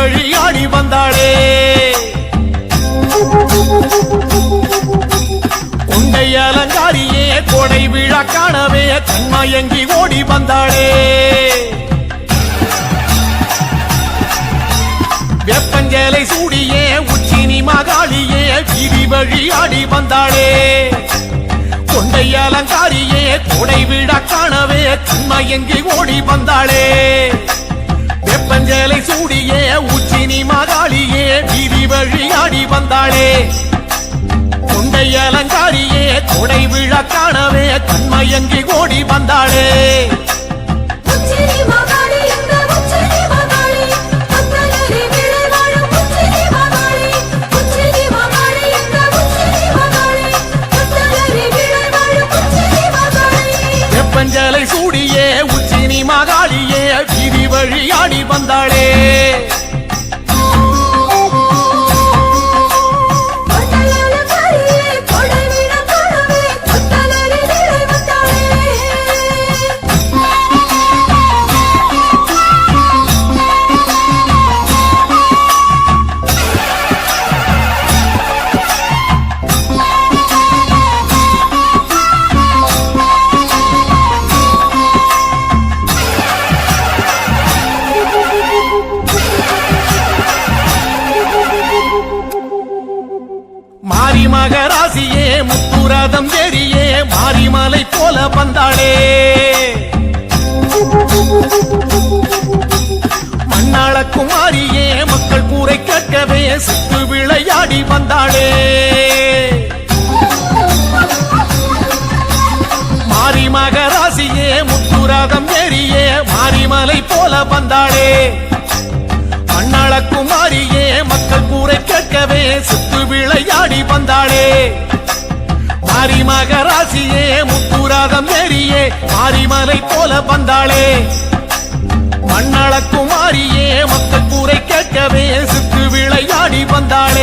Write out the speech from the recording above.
வழி ஆடி வந்தாளே கொண்டை அலங்காரியே கொடை விழா காணவே கண்மயங்கி ஓடி வந்தாளே வெப்பஞ்சலை சூடியே உச்சினி மகாளியே வீதி வழி ஆடி வந்தாளே கொண்டை அலங்காரியே கொடை விழா காணவே கண்மயங்கி ஓடி வந்தாளே வெப்பஞ்சலை சூடியே உச்சினி மகாளியே வீதி வழி ஆடி வந்தாளே கொண்டை அலங்காரியே கொடை விழா காணவே கண்மயங்கி ஓடி வந்தாளே வெப்பஞ்சலை சூடியே உச்சினி மகாளியே வீதி வழி ஆடி வந்தாளே மாரி மகராசியே முத்துரதம் ஏறியே மாரிமலை போல வந்தாளே மண்ணாள குமாரியே மக்கள் கூரை கேட்கவே சுத்து விளையாடி வந்தாளே மாரி மகராசியே முத்துரதம் ஏறியே மாரிமலை போல வந்தாளே மண்ணாள குமாரியே மக்கள் கூரை கேட்கவே சுத்து விளையாடி வந்தாளே மாரி மகராசியே முத்துரதம் ஏறியே மாரிமலை போல வந்தாளே மண்ணாள குமாரியே மக்கள் கூரை கேட்கவே சுத்து விளையாடி வந்தாளே